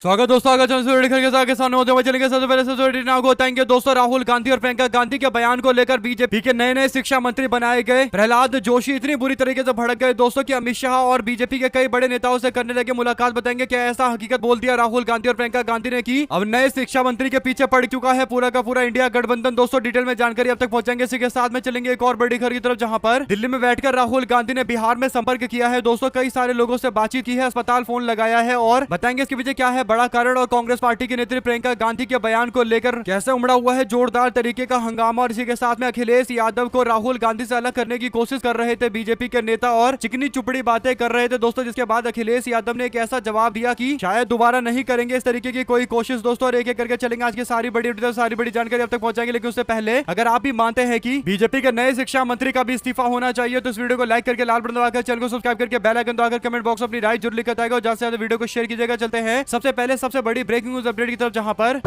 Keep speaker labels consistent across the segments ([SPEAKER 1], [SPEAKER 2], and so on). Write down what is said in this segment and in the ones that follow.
[SPEAKER 1] स्वागत दोस्तों, आगे चलेंगे। सबसे पहले थैंक यू दोस्तों। राहुल गांधी और प्रियंका गांधी के बयान को लेकर बीजेपी के नए नए शिक्षा मंत्री बनाए गए प्रहलाद जोशी इतनी बुरी तरीके से भड़क गए दोस्तों कि अमित शाह और बीजेपी के कई बड़े नेताओं से करने लगे मुलाकात। बताएंगे क्या ऐसा हकीकत बोल दिया राहुल गांधी और प्रियंका गांधी ने की अब नए शिक्षा मंत्री के पीछे पड़ चुका है पूरा का पूरा इंडिया गठबंधन। दोस्तों डिटेल में जानकारी अब तक पहुंचेंगे। इसी के साथ में चलेंगे एक और बड़ी खबर की तरफ, जहां पर दिल्ली में बैठकर राहुल गांधी ने बिहार में संपर्क किया है दोस्तों। कई सारे लोगों से बातचीत की है, अस्पताल फोन लगाया है और बताएंगे इसके पीछे क्या है बड़ा कारण और कांग्रेस पार्टी की नेत्री प्रियंका गांधी के बयान को लेकर कैसे उमड़ा हुआ है जोरदार तरीके का हंगामा। और इसी के साथ में अखिलेश यादव को राहुल गांधी से अलग करने की कोशिश कर रहे थे बीजेपी के नेता और चिकनी चुपड़ी बातें कर रहे थे दोस्तों, जिसके बाद अखिलेश यादव ने एक ऐसा जवाब दिया कि शायद दोबारा नहीं करेंगे इस तरीके की कोई कोशिश दोस्तों। और एक एक करके चलेंगे आज की सारी बड़ी जानकारी अब तक पहुंचाएंगे। लेकिन उससे पहले अगर आप भी मानते हैं कि बीजेपी के नए शिक्षा मंत्री का भी इस्तीफा होना चाहिए तो इस वीडियो को लाइक करके लाल बटन दबाकर चैनल को सब्सक्राइब करके बेल आइकन दबाकर कमेंट बॉक्स में अपनी राय जरूर लिखकर बताएगा और ज्यादा से ज्यादा वीडियो को शेयर कीजिएगा। चलते हैं सबसे पहले सबसे बड़ी ब्रेकिंग न्यूज अपडेट की तरफ, जहां पर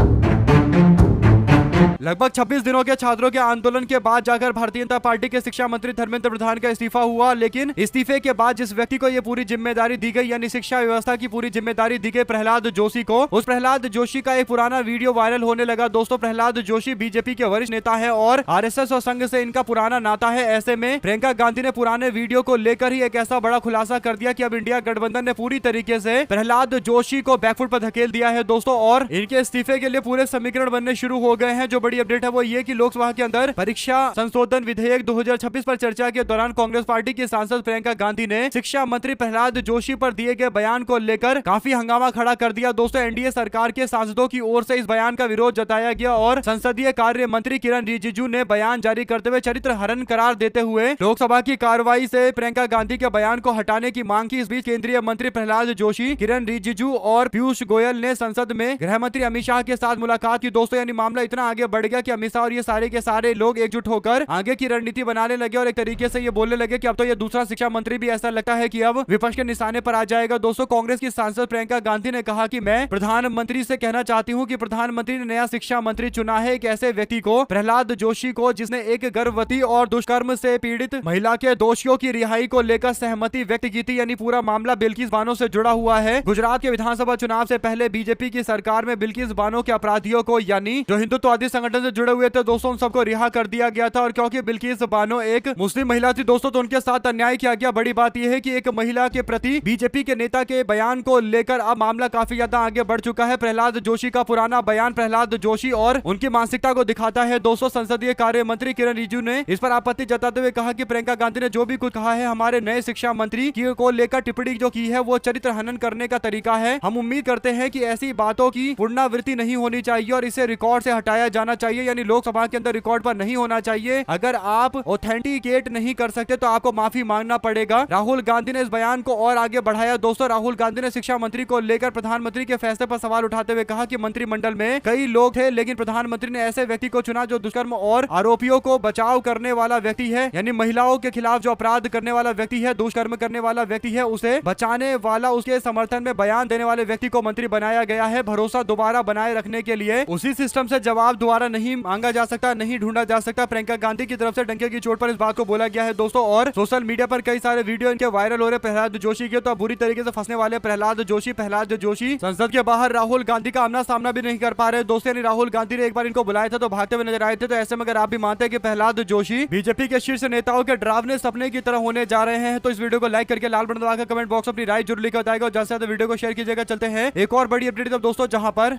[SPEAKER 1] लगभग 26 दिनों के छात्रों के आंदोलन के बाद जाकर भारतीय जनता पार्टी के शिक्षा मंत्री धर्मेंद्र प्रधान का इस्तीफा हुआ। लेकिन इस्तीफे के बाद जिस व्यक्ति को यह पूरी जिम्मेदारी दी गई, यानी शिक्षा व्यवस्था की पूरी जिम्मेदारी दी गई प्रहलाद जोशी को, उस प्रहलाद जोशी का एक पुराना वीडियो वायरल होने लगा दोस्तों। प्रहलाद जोशी बीजेपी के वरिष्ठ नेता है और आरएसएस और संघ से इनका पुराना नाता है। ऐसे में प्रियंका गांधी ने पुराने वीडियो को लेकर ही एक ऐसा बड़ा खुलासा कर दिया कि अब इंडिया गठबंधन ने पूरी तरीके से प्रहलाद जोशी को बैकफुट पर धकेल दिया है दोस्तों। और इनके इस्तीफे के लिए पूरे समीकरण बनने शुरू हो गए हैं। जो बड़ी अपडेट है वो ये कि लोकसभा के अंदर परीक्षा संशोधन विधेयक 2026 पर चर्चा के दौरान कांग्रेस पार्टी की सांसद प्रियंका गांधी ने शिक्षा मंत्री प्रहलाद जोशी पर दिए गए बयान को लेकर काफी हंगामा खड़ा कर दिया दोस्तों। एनडीए सरकार के सांसदों की ओर से इस बयान का विरोध जताया गया और संसदीय कार्य मंत्री किरण रिजिजू ने बयान जारी करते हुए चरित्र हरण करार देते हुए लोकसभा की कार्रवाई से प्रियंका गांधी के बयान को हटाने की मांग की। इस बीच केंद्रीय मंत्री प्रहलाद जोशी, किरण रिजिजू और पीयूष गोयल ने संसद में गृह मंत्री अमित शाह के साथ मुलाकात की दोस्तों। यानी मामला इतना आगे बढ़ गया कि अमित शाह और ये सारे के सारे लोग एकजुट होकर आगे की रणनीति बनाने लगे और एक तरीके से ये बोलने लगे कि अब तो ये दूसरा शिक्षा मंत्री भी ऐसा लगता है कि अब विपक्ष के निशाने पर आ जाएगा दोस्तों। कांग्रेस की सांसद प्रियंका गांधी ने कहा कि मैं प्रधानमंत्री से कहना चाहती हूं कि प्रधानमंत्री ने नया शिक्षा मंत्री चुना है, एक ऐसे व्यक्ति को, प्रहलाद जोशी को, जिसने एक गर्भवती और दुष्कर्म से पीड़ित महिला के दोषियों की रिहाई को लेकर सहमति व्यक्त की थी। यानी पूरा मामला बिल्किस बानो से जुड़ा हुआ है। गुजरात के विधानसभा चुनाव से पहले बीजेपी की सरकार में बिल्किस बानो के अपराधियों को, यानी जो हिंदुत्ववादी संगठन से जुड़े हुए थे दोस्तों, उन सबको रिहा कर दिया गया था। और क्योंकि बिल्किस बानो एक मुस्लिम महिला थी दोस्तों, तो उनके साथ अन्याय किया गया। बड़ी बात यह है कि एक महिला के प्रति बीजेपी के नेता के बयान को लेकर अब मामला काफी ज्यादा आगे बढ़ चुका है। प्रहलाद जोशी का पुराना बयान प्रहलाद जोशी और उनकी मानसिकता को दिखाता है दोस्तों। संसदीय कार्य मंत्री किरण रिजिजू ने इस पर आपत्ति जताते हुए कहा कि प्रियंका गांधी ने जो भी कुछ कहा है हमारे नए शिक्षा मंत्री को लेकर टिप्पणी जो की है वो चरित्र हनन करने का तरीका है। हम उम्मीद करते हैं कि ऐसी बातों की पुनरावृत्ति नहीं होनी चाहिए और इसे रिकॉर्ड से हटाया जाना चाहिए, यानी लोकसभा के अंदर रिकॉर्ड पर नहीं होना चाहिए। अगर आप ऑथेंटिकेट नहीं कर सकते तो आपको माफी मांगना पड़ेगा। राहुल गांधी ने इस बयान को और आगे बढ़ाया दोस्तों। राहुल गांधी ने शिक्षा मंत्री को लेकर प्रधानमंत्री के फैसले पर सवाल उठाते हुए कहा कि मंत्रिमंडल में कई लोग थे, लेकिन प्रधानमंत्री ने ऐसे व्यक्ति को चुना जो दुष्कर्म और आरोपियों को बचाव करने वाला व्यक्ति है, यानी महिलाओं के खिलाफ जो अपराध करने वाला व्यक्ति है, दुष्कर्म करने वाला व्यक्ति है, उसे बचाने वाला, उसके समर्थन में बयान देने वाले व्यक्ति को मंत्री बनाया गया है। भरोसा दोबारा बनाए रखने के लिए उसी सिस्टम से जवाब दोबारा नहीं मांगा जा सकता, नहीं ढूंढा जा सकता। प्रियंका गांधी की तरफ से डंके की चोट पर इस बात को बोला गया है दोस्तों। और सोशल मीडिया पर कई सारे वीडियो इनके वायरल हो रहे प्रहलाद जोशी के, तो बुरी तरीके से फंसने वाले प्रहलाद जोशी संसद के बाहर राहुल गांधी का आमना सामना भी नहीं कर पा रहे दोस्तों। यानी राहुल गांधी ने एक बार इनको बुलाया था तो भागते हुए नजर आए थे। तो ऐसे में अगर आप भी मानते हैं कि प्रहलाद जोशी बीजेपी के शीर्ष नेताओं के डरावने सपने की तरह होने जा रहे हैं, तो इस वीडियो को लाइक करके लाल बटन दबाकर कमेंट बॉक्स में अपनी राय जरूर लिखकर बताएगा और ज्यादा से ज्यादा वीडियो को शेयर कीजिएगा। चलते हैं एक और बड़ी अपडेट दोस्तों, जहां पर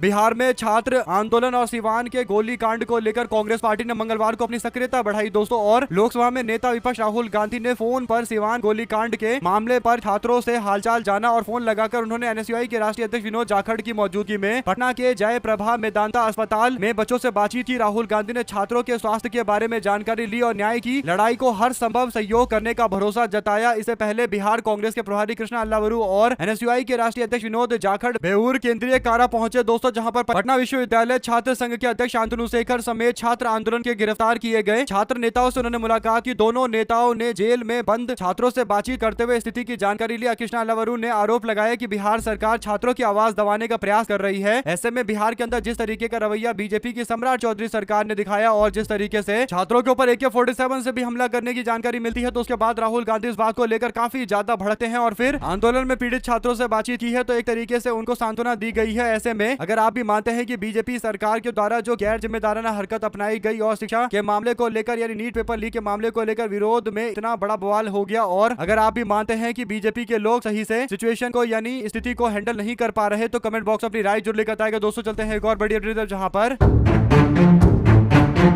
[SPEAKER 1] बिहार में छात्र आंदोलन और सिवान के गोलीकांड को लेकर कांग्रेस पार्टी ने मंगलवार को अपनी सक्रियता बढ़ाई दोस्तों। और लोकसभा में नेता विपक्ष राहुल गांधी ने फोन पर सिवान गोलीकांड के मामले पर छात्रों से हालचाल जाना और फोन लगाकर उन्होंने एनएसयूआई के राष्ट्रीय अध्यक्ष विनोद जाखड़ की मौजूदगी में पटना के जय प्रभा मेदांता अस्पताल में बच्चों से बातचीत की। राहुल गांधी ने छात्रों के स्वास्थ्य के बारे में जानकारी ली और न्याय की लड़ाई को हर संभव सहयोग करने का भरोसा जताया। इससे पहले बिहार कांग्रेस के प्रभारी कृष्णा अल्लावरू और एनएसयूआई के राष्ट्रीय अध्यक्ष विनोद जाखड़ बेऊर केंद्रीय कारा पहुंचे दोस्तों, जहां पर पटना विश्वविद्यालय छात्र संघ के अध्यक्ष शांतनु शेखर समेत छात्र आंदोलन के गिरफ्तार किए गए। छात्र नेताओं से उन्होंने मुलाकात की। दोनों नेताओं ने जेल में बंद छात्रों से बातचीत करते हुए स्थिति की जानकारी ली। कृष्णा लवरू ने आरोप लगाया कि बिहार सरकार छात्रों की आवाज दबाने का प्रयास कर रही है। ऐसे में बिहार के अंदर जिस तरीके का रवैया बीजेपी की सम्राट चौधरी सरकार ने दिखाया और जिस तरीके से छात्रों के ऊपर AK-47 से भी हमला करने की जानकारी मिलती है, तो उसके बाद राहुल गांधी इस बात को लेकर काफी ज्यादा भड़कते हैं और फिर आंदोलन में पीड़ित छात्रों से बातचीत की है, तो एक तरीके से उनको सांत्वना दी गई है। ऐसे में अगर आप भी मानते हैं कि बीजेपी सरकार के द्वारा जो गैर जिम्मेदाराना हरकत अपनाई गई और शिक्षा के मामले को लेकर यानी नीट पेपर लीक के मामले को लेकर विरोध में इतना बड़ा बवाल हो गया, और अगर आप भी मानते हैं कि बीजेपी के लोग सही से सिचुएशन को यानी स्थिति को हैंडल नहीं कर पा रहे, तो कमेंट बॉक्स अपनी राय जरूर लेकर बताएगा। दोस्तों चलते हैं एक और बड़ी अपडेट जहां पर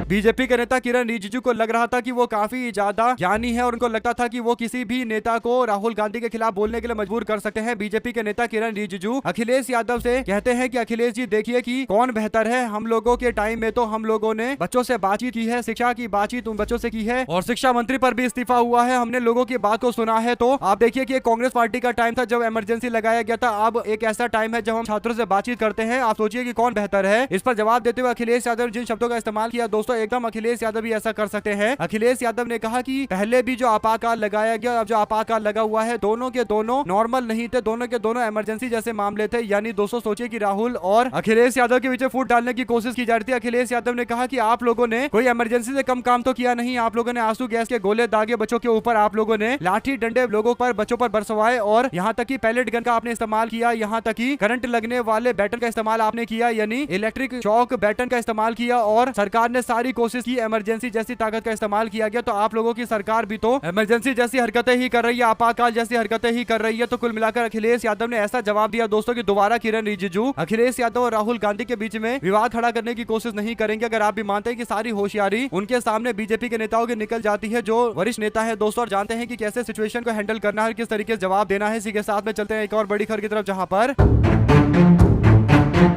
[SPEAKER 1] बीजेपी के नेता किरण रिजिजू को लग रहा था कि वो काफी ज्यादा ज्ञानी है और उनको लगता था कि वो किसी भी नेता को राहुल गांधी के खिलाफ बोलने के लिए मजबूर कर सकते हैं। बीजेपी के नेता किरण रिजिजू अखिलेश यादव से कहते हैं कि अखिलेश जी देखिए कि कौन बेहतर है। हम लोगों के टाइम में तो हम लोगों ने बच्चों से बातचीत की है, शिक्षा की बातचीत उन बच्चों से की है और शिक्षा मंत्री पर भी इस्तीफा हुआ है। हमने लोगों की बात को सुना है। तो आप देखिए कि कांग्रेस पार्टी का टाइम था जब इमरजेंसी लगाया गया था, अब एक ऐसा टाइम है जब हम छात्रों से बातचीत करते हैं। आप सोचिए कि कौन बेहतर है। इस पर जवाब देते हुए अखिलेश यादव जिन शब्दों का इस्तेमाल किया, दोस्तों एकदम अखिलेश यादव भी ऐसा कर सकते हैं। अखिलेश यादव ने कहा कि पहले भी जो आपातकाल लगाया गया, अब जो आपातकाल लगा हुआ है, दोनों के दोनों नॉर्मल नहीं थे, दोनों के दोनों इमरजेंसी जैसे मामले थे। यानी दोस्तों सोचिए कि राहुल और अखिलेश यादव के बीच फूट डालने की कोशिश की जा रही थी। अखिलेश यादव ने कहा कि आप लोगों ने कोई इमरजेंसी से कम काम तो किया नहीं। आप लोगों ने आंसू गैस के गोले दागे बच्चों के ऊपर, आप लोगों ने लाठी डंडे लोगों पर बच्चों पर बरसवाए और यहाँ तक कि पैलेट गन का आपने इस्तेमाल किया, यहाँ तक कि करंट लगने वाले बैटन का इस्तेमाल आपने किया, यानी इलेक्ट्रिक चौक बैटन का इस्तेमाल किया और सरकार ने सारी कोशिश की, इमरजेंसी जैसी ताकत का इस्तेमाल किया गया। तो आप लोगों की सरकार भी तो इमरजेंसी जैसी हरकतें ही कर रही है, आपातकाल जैसी हरकतें ही कर रही है। तो कुल मिलाकर अखिलेश यादव ने ऐसा जवाब दिया दोस्तों कि दोबारा किरण रिजिजू अखिलेश यादव और राहुल गांधी के बीच में विवाद खड़ा करने की कोशिश नहीं करेंगे। अगर आप भी मानते हैं कि सारी होशियारी उनके सामने बीजेपी के नेताओं की निकल जाती है, जो वरिष्ठ नेता है दोस्तों, और जानते हैं कि कैसे सिचुएशन को हैंडल करना है, किस तरीके से जवाब देना है। इसी के साथ में चलते हैं एक और बड़ी खबर की तरफ जहां पर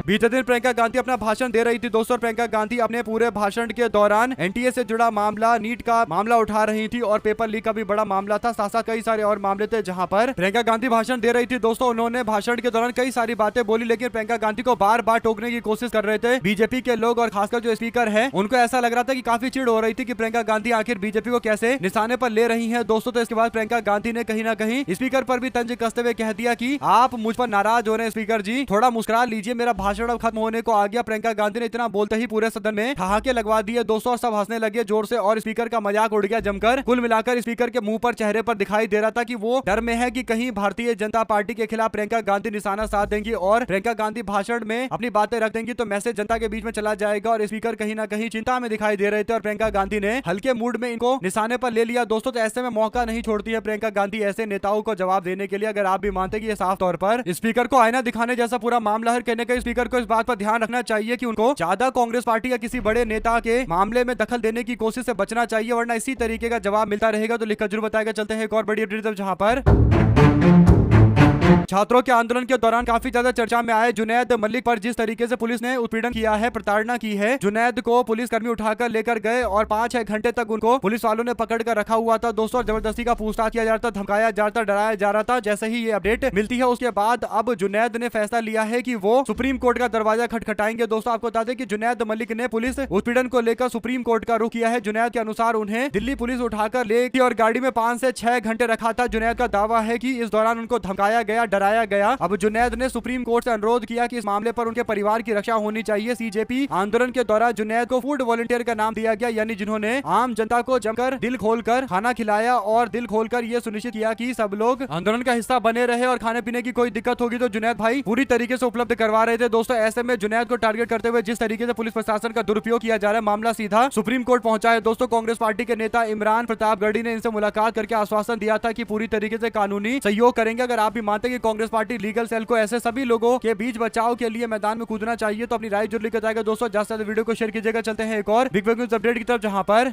[SPEAKER 1] बीते दिन प्रियंका गांधी अपना भाषण दे रही थी दोस्तों। प्रियंका गांधी अपने पूरे भाषण के दौरान एनटीए से जुड़ा मामला, नीट का मामला उठा रही थी और पेपर लीक का भी बड़ा मामला था, साथ साथ कई सारे और मामले थे। जहां पर प्रियंका गांधी भाषण दे रही थी दोस्तों, उन्होंने भाषण के दौरान कई सारी बातें बोली, लेकिन प्रियंका गांधी को बार बार टोकने की कोशिश कर रहे थे बीजेपी के लोग और खासकर जो स्पीकर है उनको। ऐसा लग रहा था कि काफी चिढ़ हो रही थी कि प्रियंका गांधी आखिर बीजेपी को कैसे निशाने पर ले रही है दोस्तों। तो इसके बाद प्रियंका गांधी ने कहीं ना कहीं स्पीकर पर भी तंज कसते हुए कह दिया कि आप मुझ पर नाराज हो रहे हैं स्पीकर जी, थोड़ा मुस्कुरा लीजिए, मेरा भाषण अब खत्म होने को आ गया। प्रियंका गांधी ने इतना बोलते ही पूरे सदन में ठहाके लगवा दिए दोस्तों, और सब हंसने लगे जोर से और स्पीकर का मजाक उड़ गया जमकर। कुल मिलाकर स्पीकर के मुंह पर, चेहरे पर दिखाई दे रहा था कि वो डर में है कि कहीं भारतीय जनता पार्टी के खिलाफ प्रियंका गांधी निशाना साध देंगी और प्रियंका गांधी भाषण में अपनी बातें रख देंगी, तो मैसेज जनता के बीच में चला जाएगा। और स्पीकर कहीं ना कहीं चिंता में दिखाई दे रहे थे और प्रियंका गांधी ने हल्के मूड में इनको निशाने पर ले लिया दोस्तों। तो ऐसे में मौका नहीं छोड़ती है प्रियंका गांधी ऐसे नेताओं को जवाब देने के लिए। अगर आप भी मानते कि ये साफ तौर पर स्पीकर को आईना दिखाने जैसा पूरा मामला है, कहने का स्पीकर को इस बात पर ध्यान रखना चाहिए कि उनको ज्यादा कांग्रेस पार्टी या किसी बड़े नेता के मामले में दखल देने की कोशिश से बचना चाहिए, वरना इसी तरीके का जवाब मिलता रहेगा। तो लिखकर जरूर बताएगा। चलते हैं एक और बड़ी अपडेट जहां पर छात्रों के आंदोलन के दौरान काफी ज्यादा चर्चा में आए जुनैद मलिक पर जिस तरीके से पुलिस ने उत्पीड़न किया है, प्रताड़ना की है। जुनैद को पुलिस कर्मी उठाकर लेकर गए और 5-6 घंटे तक उनको पुलिस वालों ने पकड़ कर रखा हुआ था दोस्तों। जबरदस्ती का पूछताछ किया जा रहा था, धमकाया जा रहा था, डराया जा रहा था। जैसे ही ये अपडेट मिलती है उसके बाद अब जुनैद ने फैसला लिया है कि वो सुप्रीम कोर्ट का दरवाजा खटखटाएंगे दोस्तों। आपको बता दें कि जुनैद मलिक ने पुलिस उत्पीड़न को लेकर सुप्रीम कोर्ट का रुख किया है। जुनैद के अनुसार उन्हें दिल्ली पुलिस उठाकर ले गई और गाड़ी में 5 से 6 घंटे रखा था। जुनैद का दावा है कि इस दौरान उनको धमकाया गया, डराया गया। अब जुनैद ने सुप्रीम कोर्ट से अनुरोध किया कि इस मामले पर उनके परिवार की रक्षा होनी चाहिए। सीजेपी आंदोलन के दौरान जुनैद को फूड वॉलंटियर का नाम दिया गया, यानी जिन्होंने आम जनता को जमकर दिल खोलकर खाना खिलाया और दिल खोलकर यह सुनिश्चित किया कि सब लोग आंदोलन का हिस्सा बने रहे और खाने पीने की कोई दिक्कत होगी तो जुनैद भाई पूरी तरीके से उपलब्ध करवा रहे थे दोस्तों। ऐसे में जुनैद को टारगेट करते हुए जिस तरीके से पुलिस प्रशासन का दुरुपयोग किया जा रहा है, मामला सीधा सुप्रीम कोर्ट पहुंचा है दोस्तों। कांग्रेस पार्टी के नेता इमरान प्रतापगढ़ी ने इनसे मुलाकात करके आश्वासन दिया था कि पूरी तरीके से कानूनी सहयोग करेंगे। अगर आप भी मानते हैं कि कांग्रेस पार्टी लीगल सेल को ऐसे सभी लोगों के बीच बचाव के लिए मैदान में कूदना चाहिए, तो अपनी राय जरूर लिखकर जाएगा दोस्तों। ज्यादा से ज्यादा वीडियो को शेयर कीजिएगा। चलते हैं एक और बिग न्यूज अपडेट की तरफ जहां पर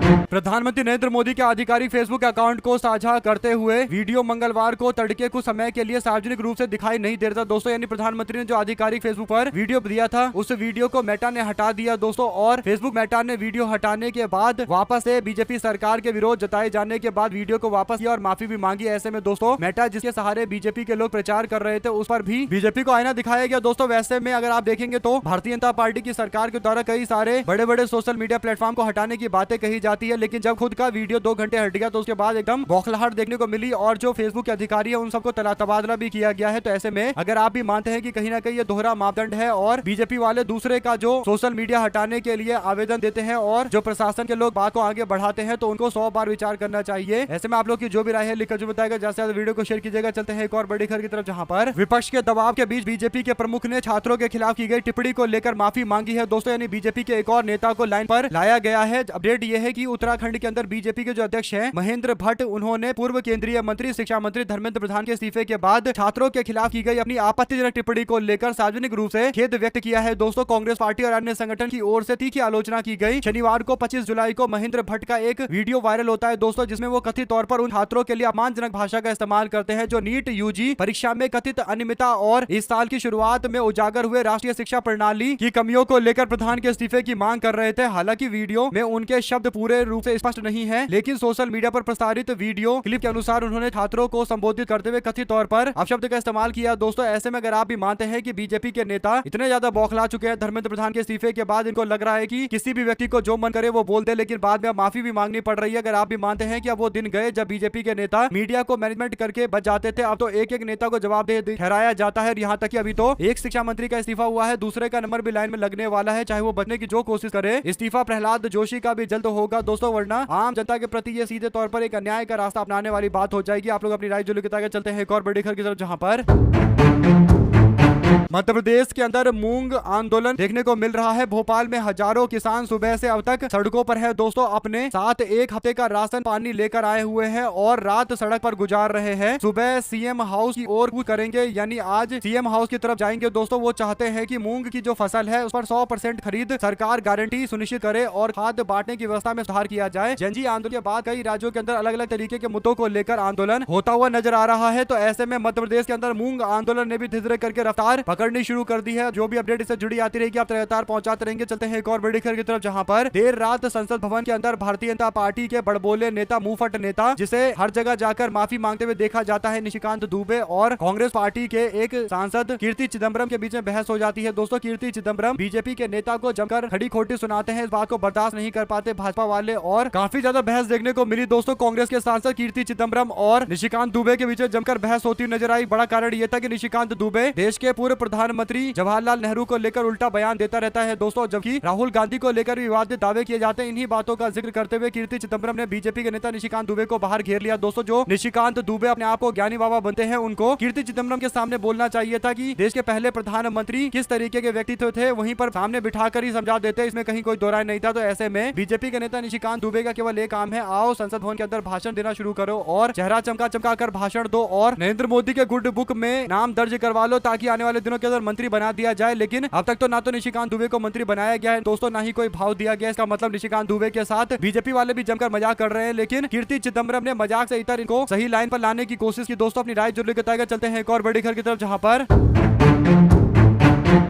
[SPEAKER 1] प्रधानमंत्री नरेंद्र मोदी के आधिकारिक फेसबुक अकाउंट को साझा करते हुए वीडियो मंगलवार को तड़के कुछ समय के लिए सार्वजनिक रूप से दिखाई नहीं दे रहा था दोस्तों। यानी प्रधानमंत्री ने जो आधिकारिक फेसबुक पर वीडियो दिया था उस वीडियो को मेटा ने हटा दिया दोस्तों। और फेसबुक मेटा ने वीडियो हटाने के बाद वापस से बीजेपी सरकार के विरोध जताए जाने के बाद वीडियो को वापस किया और माफी भी मांगी। ऐसे में दोस्तों मेटा जिसके सहारे बीजेपी के लोग प्रचार कर रहे थे उस पर भी बीजेपी को आईना दिखाया गया दोस्तों। वैसे में अगर आप देखेंगे तो भारतीय जनता पार्टी की सरकार के द्वारा कई सारे बड़े बड़े सोशल मीडिया प्लेटफॉर्म को हटाने की बातें कही जाती है, लेकिन जब खुद का वीडियो 2 घंटे हट गया तो उसके बाद एकदम बौखलाहट देखने को मिली और जो फेसबुक के अधिकारी है उन सबको तबादला भी किया गया है। तो ऐसे में अगर आप भी मानते हैं कि कहीं ना कहीं ये दोहरा मापदंड है और बीजेपी वाले दूसरे का जो सोशल मीडिया हटाने के लिए आवेदन देते हैं और जो प्रशासन के लोग बात को आगे बढ़ाते हैं तो उनको 100 बार विचार करना चाहिए। ऐसे में आप लोग की जो भी राय है लिखकर जो बताएगा, ज्यादा से ज्यादा वीडियो को शेयर कीजिएगा। चलते हैं एक और बड़ी खबर की तरफ, जहां पर विपक्ष के दबाव के बीच बीजेपी के प्रमुख ने छात्रों के खिलाफ की गई टिप्पणी को लेकर माफी मांगी है दोस्तों। यानी बीजेपी के एक और नेता को लाइन पर लाया गया है। अपडेट ये है कि उत्तराखंड के अंदर बीजेपी के जो अध्यक्ष हैं महेंद्र भट्ट, उन्होंने पूर्व केंद्रीय मंत्री शिक्षा मंत्री धर्मेंद्र प्रधान के इस्तीफे के बाद छात्रों के खिलाफ की गई अपनी आपत्तिजनक टिप्पणी को लेकर सार्वजनिक रूप से खेद व्यक्त किया है दोस्तों। कांग्रेस पार्टी और अन्य संगठन की ओर से तीखी आलोचना की गई। शनिवार को 25 जुलाई को महेंद्र भट्ट का एक वीडियो वायरल होता है दोस्तों, जिसमें वो कथित तौर पर उन छात्रों के लिए अपमानजनक भाषा का इस्तेमाल करते हैं जो नीट यूजी परीक्षा में कथित अनियमितता और इस साल की शुरुआत में उजागर हुए राष्ट्रीय शिक्षा प्रणाली की कमियों को लेकर प्रधान के इस्तीफे की मांग कर रहे थे। हालांकि वीडियो में उनके शब्द पूरे रूप से स्पष्ट नहीं है, लेकिन सोशल मीडिया पर प्रसारित वीडियो क्लिप के अनुसार उन्होंने छात्रों को संबोधित करते हुए कथित तौर पर अपशब्द का इस्तेमाल किया दोस्तों। ऐसे में अगर आप भी मानते हैं कि बीजेपी के नेता इतने ज्यादा बौखला चुके हैं धर्मेंद्र प्रधान के इस्तीफे के बाद, इनको लग रहा है कि किसी भी व्यक्ति को जो मन करे वो बोल दे, लेकिन बाद में माफी भी मांगनी पड़ रही है। अगर आप भी मानते हैं कि अब वो दिन गए जब बीजेपी के नेता मीडिया को मैनेजमेंट करके बच जाते थे, अब तो एक एक नेता को जवाबदेह ठहराया जाता है। यहाँ तक कि अभी तो एक शिक्षा मंत्री का इस्तीफा हुआ है, दूसरे का नंबर भी लाइन में लगने वाला है, चाहे वो बचने की जो कोशिश करे। इस्तीफा प्रहलाद जोशी का भी जल्द होगा दोस्तों, वरना आम जनता के प्रति ये सीधे तौर पर एक अन्याय का रास्ता अपनाने वाली बात हो जाएगी। आप लोग अपनी राय जो लिखते चलते हैं एक और बड़ी खबर की तरफ, जहां पर मध्य प्रदेश के अंदर मूंग आंदोलन देखने को मिल रहा है। भोपाल में हजारों किसान सुबह से अब तक सड़कों पर है दोस्तों, अपने साथ एक हफ्ते का राशन पानी लेकर आए हुए हैं और रात सड़क पर गुजार रहे हैं। सुबह सीएम हाउस की ओर कूच करेंगे, यानी आज सीएम हाउस की तरफ जाएंगे दोस्तों। वो चाहते हैं कि मूंग की जो फसल है उस पर 100% खरीद सरकार गारंटी सुनिश्चित करे और खाद्य बांटने की व्यवस्था में सुधार किया जाए। जनजी आंदोलन के बाद कई राज्यों के अंदर अलग अलग तरीके के मुद्दों को लेकर आंदोलन होता हुआ नजर आ रहा है। तो ऐसे में मध्य प्रदेश के अंदर मूंग आंदोलन ने भी धीरे धीरे करके रफ्तार पकड़नी शुरू कर दी है। जो भी अपडेट इससे जुड़ी आती रहेगी आप लगातार पहुंचाते रहेंगे। चलते हैं एक और बड़ी खबर की तरफ, जहां पर देर रात संसद भवन के अंदर भारतीय जनता पार्टी के बड़बोले नेता, मुंहफट नेता, जिसे हर जगह जाकर माफी मांगते हुए देखा जाता है, निशिकांत दुबे और कांग्रेस पार्टी के एक सांसद कीर्ति चिदम्बरम के बीच में बहस हो जाती है दोस्तों। कीर्ति चिदम्बरम बीजेपी के नेता को जमकर खड़ी खोटी सुनाते हैं, इस बात को बर्दाश्त नहीं कर पाते भाजपा वाले और काफी ज्यादा बहस देखने को मिली दोस्तों। कांग्रेस के सांसद कीर्ति चिदम्बरम और निशिकांत दुबे के बीच जमकर बहस होती नजर आई। बड़ा कारण यह था कि निशिकांत दुबे देश के पूर्व प्रधानमंत्री जवाहरलाल नेहरू को लेकर उल्टा बयान देता रहता है दोस्तों, जबकि राहुल गांधी को लेकर विवादित दावे किए जाते हैं। इन्हीं बातों का जिक्र करते हुए कीर्ति चिदम्बरम ने बीजेपी के नेता निशिकांत दुबे को बाहर घेर लिया दोस्तों। जो निशिकांत दुबे अपने आप को ज्ञानी बाबा बनते हैं, उनको कीर्ति चिदम्बरम के सामने बोलना चाहिए था कि देश के पहले प्रधानमंत्री किस तरीके के व्यक्तित्व थे, वहीं पर सामने बिठाकर ही समझा देते, इसमें कहीं कोई दो राय नहीं था। तो ऐसे में बीजेपी के नेता निशिकांत दुबे का केवल एक काम है, आओ संसद भवन के अंदर भाषण देना शुरू करो और चेहरा चमका चमका कर भाषण दो और नरेंद्र मोदी के गुड बुक में नाम दर्ज करवा लो, ताकि आने वाले दिनों के अंदर मंत्री बना दिया जाए। लेकिन अब तक तो ना तो निशिकांत दुबे को मंत्री बनाया गया है दोस्तों, ना ही कोई भाव दिया गया। इसका मतलब निशिकांत दुबे के साथ बीजेपी वाले भी जमकर मजाक कर रहे हैं, लेकिन कीर्ति चिदम्बरम ने मजाक से इतर इनको सही लाइन पर लाने की कोशिश की दोस्तों। अपनी राय जरूर बताएगा। चलते हैं एक और बड़ी खबर की तरफ, जहां पर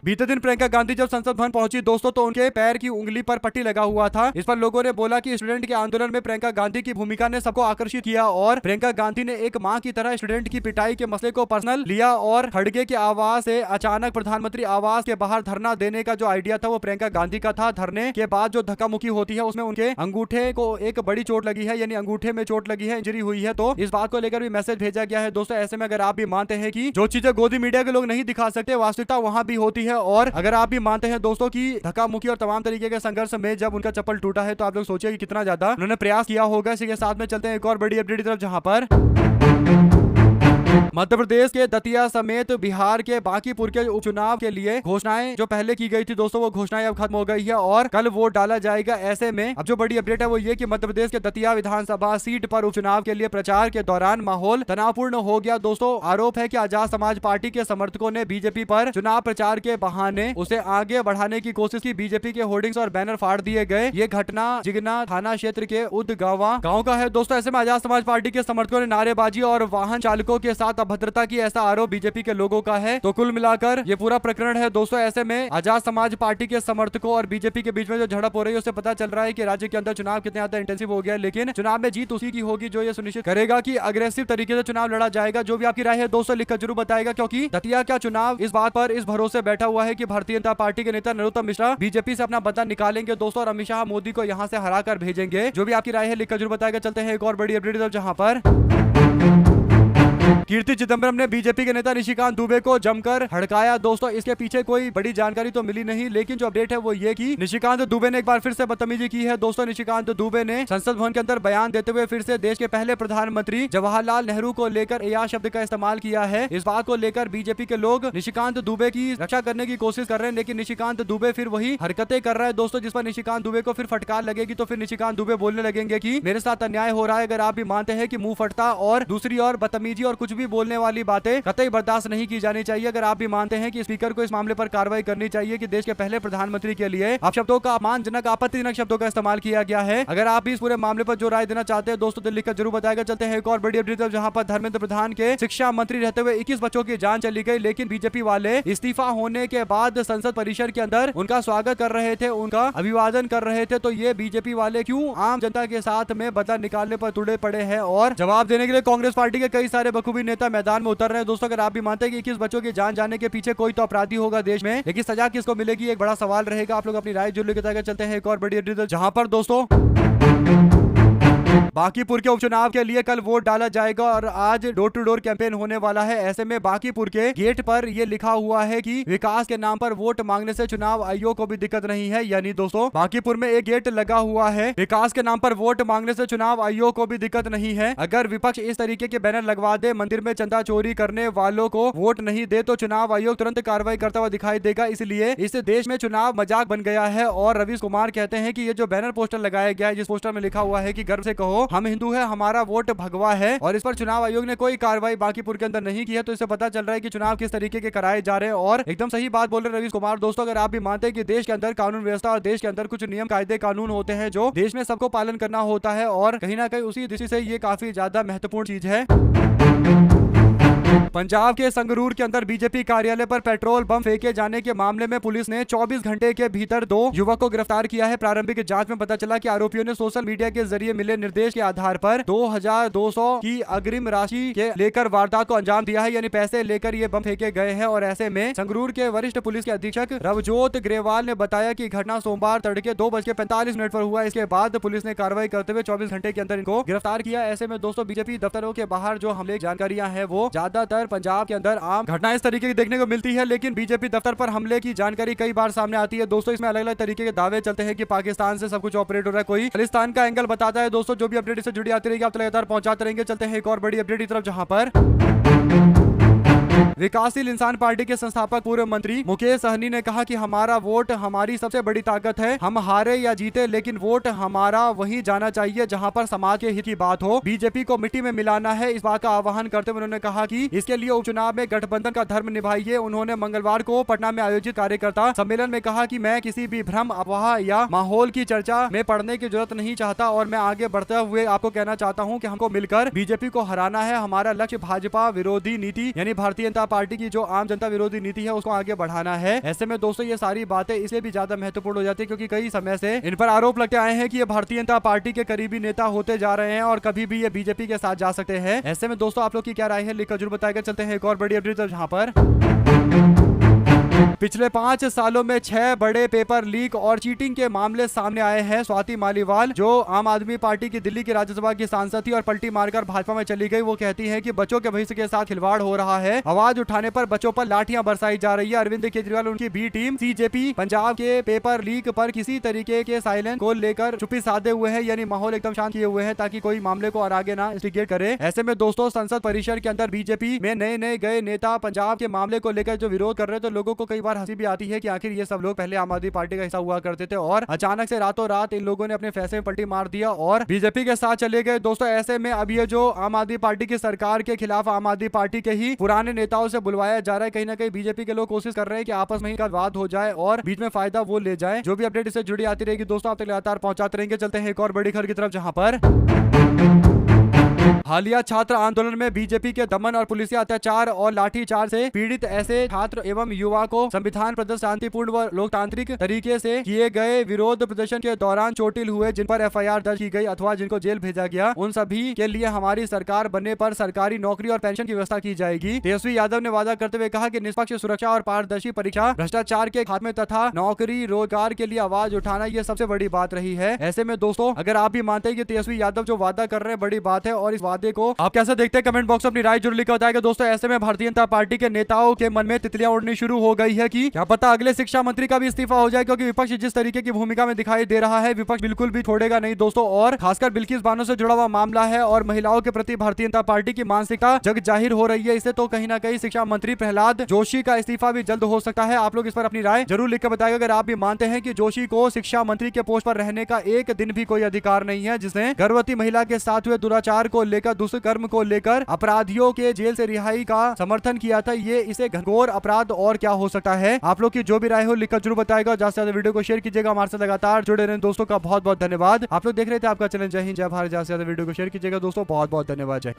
[SPEAKER 1] बीते दिन प्रियंका गांधी जब संसद भवन पहुंची दोस्तों, तो उनके पैर की उंगली पर पट्टी लगा हुआ था। इस पर लोगों ने बोला कि स्टूडेंट के आंदोलन में प्रियंका गांधी की भूमिका ने सबको आकर्षित किया और प्रियंका गांधी ने एक मां की तरह स्टूडेंट की पिटाई के मसले को पर्सनल लिया और खड़गे के आवाज से अचानक प्रधानमंत्री आवास के बाहर धरना देने का जो आइडिया था वो प्रियंका गांधी का था। धरने के बाद जो धक्का मुक्की होती है उसमें उनके अंगूठे को एक बड़ी चोट लगी है, यानी अंगूठे में चोट लगी है, इंजरी हुई है। तो इस बात को लेकर भी मैसेज भेजा गया है दोस्तों। ऐसे में अगर आप भी मानते हैं कि जो चीजें गोदी मीडिया के लोग नहीं दिखा सकते, वास्तविकता वहां भी होती है, और अगर आप भी मानते हैं दोस्तों कि धक्का मुक्की और तमाम तरीके के संघर्ष में जब उनका चप्पल टूटा है, तो आप लोग सोचिए कि कितना ज्यादा उन्होंने प्रयास किया होगा। इसी के साथ में चलते हैं एक और बड़ी अपडेट की तरफ, जहां पर मध्य प्रदेश के दतिया समेत बिहार के बांकीपुर के उपचुनाव के लिए घोषणाएं जो पहले की गई थी दोस्तों, वो घोषणाएं अब खत्म हो गई है और कल वोट डाला जाएगा। ऐसे में अब जो बड़ी अपडेट है वो ये कि मध्य प्रदेश के दतिया विधानसभा सीट पर उपचुनाव के लिए प्रचार के दौरान माहौल तनावपूर्ण हो गया दोस्तों। आरोप है कि आजाद समाज पार्टी के समर्थकों ने बीजेपी पर चुनाव प्रचार के बहाने उसे आगे बढ़ाने की कोशिश की। बीजेपी के होर्डिंग्स और बैनर फाड़ दिए गए। ये घटना जिगना थाना क्षेत्र के उदगावा गाँव का है दोस्तों। ऐसे में आजाद समाज पार्टी के समर्थकों ने नारेबाजी और वाहन चालकों के साथ अभद्रता की, ऐसा आरोप बीजेपी के लोगों का है। तो कुल मिलाकर ये पूरा प्रकरण है दोस्तों। ऐसे में आजाद समाज पार्टी के समर्थकों और बीजेपी के बीच में जो झड़प हो रही है उससे पता चल रहा है कि राज्य के अंदर चुनाव कितने ज्यादा इंटेंसिव हो गया है। लेकिन चुनाव में जीत उसी की होगी जो ये सुनिश्चित करेगा कि अग्रेसिव तरीके से चुनाव लड़ा जाएगा। जो भी आपकी राय है दोस्तों लिखकर जरूर बताएगा, क्योंकि दतिया का चुनाव इस बात पर इस भरोसे बैठा हुआ है कि भारतीय जनता पार्टी के नेता नरोत्तम मिश्रा बीजेपी से अपना बदला निकालेंगे दोस्तों और अमित शाह मोदी को यहाँ से हरा कर भेजेंगे। जो भी आपकी राय है लिखकर जरूर बताएगा। चलते हैं एक और बड़ी अपडेट जहां पर कीर्ति चिदंबरम ने बीजेपी के नेता निशिकांत दुबे को जमकर हड़काया दोस्तों। इसके पीछे कोई बड़ी जानकारी तो मिली नहीं, लेकिन जो अपडेट है वो ये कि निशिकांत दुबे ने एक बार फिर से बदतमीजी की है दोस्तों। निशिकांत दुबे ने संसद भवन के अंदर बयान देते हुए फिर से देश के पहले प्रधानमंत्री जवाहरलाल नेहरू को लेकर या शब्द का इस्तेमाल किया है। इस बात को लेकर बीजेपी के लोग निशिकांत दुबे की रक्षा करने की कोशिश कर रहे हैं, लेकिन निशिकांत दुबे फिर वही हरकतें कर रहा है दोस्तों, जिस पर निशिकांत दुबे को फिर फटकार लगेगी। तो फिर निशिकांत दुबे बोलने लगेंगे कि मेरे साथ अन्याय हो रहा है। अगर आप भी मानते हैं कि मुंह फटता और दूसरी ओर बदतमीजी और कुछ भी बोलने वाली बातें कतई बर्दाश्त नहीं की जानी चाहिए। अगर आप भी मानते हैं कि स्पीकर को इस मामले पर कार्रवाई करनी चाहिए कि देश के पहले प्रधानमंत्री के लिए आप शब्दों का अपमानजनक आपत्तिजनक शब्दों का इस्तेमाल किया गया है। अगर आप भी इस पूरे मामले पर जो राय देना चाहते हैं दोस्तों तो लिखकर जरूर बताएगा। चलते हैं एक और बड़ी अपडेट जहां पर धर्मेंद्र प्रधान के शिक्षा मंत्री रहते हुए 21 बच्चों की जान चली गई, लेकिन बीजेपी वाले इस्तीफा होने के बाद संसद परिसर के अंदर उनका स्वागत कर रहे थे, उनका अभिवादन कर रहे थे। तो ये बीजेपी वाले क्यों आम जनता के साथ में बदला निकालने पर तुड़े पड़े हैं और जवाब देने के लिए कांग्रेस पार्टी के कई सारे बखूबी नेता मैदान में उतर रहे हैं दोस्तों। अगर आप भी मानते हैं कि 21 बच्चों की जान जाने के पीछे कोई तो अपराधी होगा देश में, लेकिन सजा किसको मिलेगी एक बड़ा सवाल रहेगा। आप लोग अपनी राय जरूर लेकर बताएगा। चलते हैं एक और बड़ी अपडेट जहां पर दोस्तों बांकीपुर के उपचुनाव के लिए कल वोट डाला जाएगा और आज डोर टू डोर कैंपेन होने वाला है। ऐसे में बांकीपुर के गेट पर यह लिखा हुआ है कि विकास के नाम पर वोट मांगने से चुनाव आयोग को भी दिक्कत नहीं है। यानी दोस्तों बांकीपुर में एक गेट लगा हुआ है, विकास के नाम पर वोट मांगने से चुनाव आयोग को भी दिक्कत नहीं है। अगर विपक्ष इस तरीके के बैनर लगवा दे, मंदिर में चंदा चोरी करने वालों को वोट नहीं दे, तो चुनाव आयोग तुरंत कार्रवाई करता हुआ दिखाई देगा। इसलिए इस देश में चुनाव मजाक बन गया है। और रवीश कुमार कहते हैं कि ये जो बैनर पोस्टर लगाया गया है, जिस पोस्टर में लिखा हुआ है कि गर्व से कहो हम हिंदू है, हमारा वोट भगवा है, और इस पर चुनाव आयोग ने कोई कार्रवाई बांकीपुर के अंदर नहीं की है। तो इससे पता चल रहा है कि चुनाव किस तरीके के कराए जा रहे हैं। और एकदम सही बात बोल रहे रवीश कुमार दोस्तों। अगर आप भी मानते हैं कि देश के अंदर कानून व्यवस्था और देश के अंदर कुछ नियम कायदे कानून होते हैं जो देश में सबको पालन करना होता है, और कहीं ना कहीं उसी दृष्टि से ये काफी ज्यादा महत्वपूर्ण चीज है। पंजाब के संगरूर के अंदर बीजेपी कार्यालय पर पेट्रोल बम फेंके जाने के मामले में पुलिस ने 24 घंटे के भीतर 2 युवक को गिरफ्तार किया है। प्रारंभिक जांच में पता चला कि आरोपियों ने सोशल मीडिया के जरिए मिले निर्देश के आधार पर 2200 की अग्रिम राशि के लेकर वारदात को अंजाम दिया है। यानी पैसे लेकर ये बम फेंके गए हैं। और ऐसे में संगरूर के वरिष्ठ पुलिस के अधीक्षक रवजोत ग्रेवाल ने बताया कि घटना सोमवार तड़के 2:45 पर हुआ। इसके बाद पुलिस ने कार्रवाई करते हुए 24 घंटे के अंदर इनको गिरफ्तार किया। ऐसे में दोस्तों बीजेपी दफ्तरों के बाहर जो हमले जानकारियां हैं वो ज्यादातर पंजाब के अंदर आम घटना इस तरीके की देखने को मिलती है, लेकिन बीजेपी दफ्तर पर हमले की जानकारी कई बार सामने आती है दोस्तों। इसमें अलग अलग तरीके के दावे चलते हैं कि पाकिस्तान से सब कुछ ऑपरेट हो रहा है, कोई खालिस्तान का एंगल बताता है दोस्तों। जो भी अपडेट इससे जुड़ी आती रहेगी आप लगातार पहुंचाते रहेंगे। चलते हैं एक और बड़ी अपडेट की तरफ जहां पर विकासशील इंसान पार्टी के संस्थापक पूर्व मंत्री मुकेश सहनी ने कहा कि हमारा वोट हमारी सबसे बड़ी ताकत है। हम हारे या जीते लेकिन वोट हमारा वहीं जाना चाहिए जहां पर समाज के हित की बात हो। बीजेपी को मिट्टी में मिलाना है, इस बात का आह्वान करते हुए उन्होंने कहा कि इसके लिए उपचुनाव में गठबंधन का धर्म निभाइए। उन्होंने मंगलवार को पटना में आयोजित कार्यकर्ता सम्मेलन में कहा कि मैं किसी भी भ्रम, अफवाह या माहौल की चर्चा में पड़ने की जरूरत नहीं चाहता और मैं आगे बढ़ते हुए आपको कहना चाहता हूं कि हमको मिलकर बीजेपी को हराना है। हमारा लक्ष्य भाजपा विरोधी नीति यानी भारतीय जनता पार्टी की जो आम जनता विरोधी नीति है उसको आगे बढ़ाना है। ऐसे में दोस्तों ये सारी बातें इसलिए भी ज्यादा महत्वपूर्ण हो जाती है क्योंकि कई समय से इन पर आरोप लगते आए हैं कि ये भारतीय जनता पार्टी के करीबी नेता होते जा रहे हैं और कभी भी ये बीजेपी के साथ जा सकते हैं। ऐसे में दोस्तों आप लोग की क्या राय है लिखकर जरूर बताएगा। चलते हैं एक और बड़ी अपडेट जहां पर पिछले 5 सालों में 6 बड़े पेपर लीक और चीटिंग के मामले सामने आए हैं। स्वाति मालीवाल जो आम आदमी पार्टी की दिल्ली की राज्यसभा की सांसद थी और पलटी मारकर भाजपा में चली गई, वो कहती है कि बच्चों के भविष्य के साथ खिलवाड़ हो रहा है। आवाज उठाने पर बच्चों पर लाठियां बरसाई जा रही है। अरविंद केजरीवाल उनकी बी टीम सीजेपी पंजाब के पेपर लीक पर किसी तरीके के साइलेंस को लेकर चुप्पी साधे हुए हैं, यानी माहौल एकदम शांत किए हुए हैं ताकि कोई मामले को और आगे ना इंस्टिगेट करे। ऐसे में दोस्तों संसद परिसर के अंदर बीजेपी में नए गए नेता पंजाब के मामले को लेकर जो विरोध कर रहे हैं, तो लोगों को कई बार हंसी भी आती है कि आखिर ये सब लोग पहले आम आदमी पार्टी का हिस्सा हुआ करते थे और अचानक से रातों रात इन लोगों ने अपने फैसले में पलटी मार दिया और बीजेपी के साथ चले गए। दोस्तों ऐसे में अब ये जो आम आदमी पार्टी की सरकार के खिलाफ आम आदमी पार्टी के ही पुराने नेताओं से बुलवाया जा रहा है, कहीं ना कहीं बीजेपी के लोग कोशिश कर रहे हैं कि आपस में ही वाद हो जाए और बीच में फायदा वो ले जाए। जो भी अपडेट इससे जुड़ी आती रहेगी दोस्तों आप तक लगातार पहुंचाते रहेंगे। चलते हैं एक और बड़ी खबर की तरफ, जहां पर हालिया छात्र आंदोलन में बीजेपी के दमन और पुलिसिया अत्याचार और लाठीचार्ज से पीड़ित ऐसे छात्र एवं युवा को संविधान प्रदत्त शांतिपूर्ण व लोकतांत्रिक तरीके से किए गए विरोध प्रदर्शन के दौरान चोटिल हुए, जिन पर एफआईआर दर्ज की गई अथवा जिनको जेल भेजा गया, उन सभी के लिए हमारी सरकार बनने पर सरकारी नौकरी और पेंशन की व्यवस्था की जाएगी। तेजस्वी यादव ने वादा करते हुए कहा कि निष्पक्ष सुरक्षा और पारदर्शी परीक्षा, भ्रष्टाचार के खात्मे तथा नौकरी रोजगार के लिए आवाज उठाना ये सबसे बड़ी बात रही है। ऐसे में दोस्तों अगर आप भी मानते हैं कि तेजस्वी यादव जो वादा कर रहे हैं बड़ी बात है और इस वादे को आप कैसे देखते हैं, कमेंट बॉक्स में अपनी राय जरूर लिखकर बताएगा। दोस्तों ऐसे में भारतीय जनता पार्टी के नेताओं के मन में तितलियां उड़नी शुरू हो गई है कि क्या पता अगले शिक्षा मंत्री का भी इस्तीफा हो जाए, क्योंकि विपक्ष जिस तरीके की भूमिका में दिखाई दे रहा है, विपक्ष बिल्कुल भी छोड़ेगा नहीं दोस्तों। और खासकर बिल्किस बानो से जुड़ा हुआ मामला है और महिलाओं के प्रति भारतीय जनता पार्टी की मानसिकता जग जाहिर हो रही है। इसे तो कहीं ना कहीं शिक्षा मंत्री प्रहलाद जोशी का इस्तीफा भी जल्द हो सकता है। आप लोग इस पर अपनी राय जरूर लिखकर बताएगा अगर आप भी मानते हैं कि जोशी को शिक्षा मंत्री के पोस्ट पर रहने का एक दिन भी कोई अधिकार नहीं है, जिसने गर्भवती महिला के साथ हुए दुराचार को लेकर, दुष्कर्म को लेकर अपराधियों के जेल से रिहाई का समर्थन किया था। ये इसे घनघोर अपराध और क्या हो सकता है। आप लोग की जो भी राय हो लिखकर जरूर बताएगा। ज्यादा से ज्यादा वीडियो को शेयर कीजिएगा। हमारे साथ लगातार जुड़े रहें दोस्तों का बहुत बहुत धन्यवाद। आप लोग देख रहे थे आपका चैनल जय हिंद जय भारत। ज्यादा से ज्यादा वीडियो को शेयर कीजिएगा दोस्तों। बहुत बहुत धन्यवाद। जय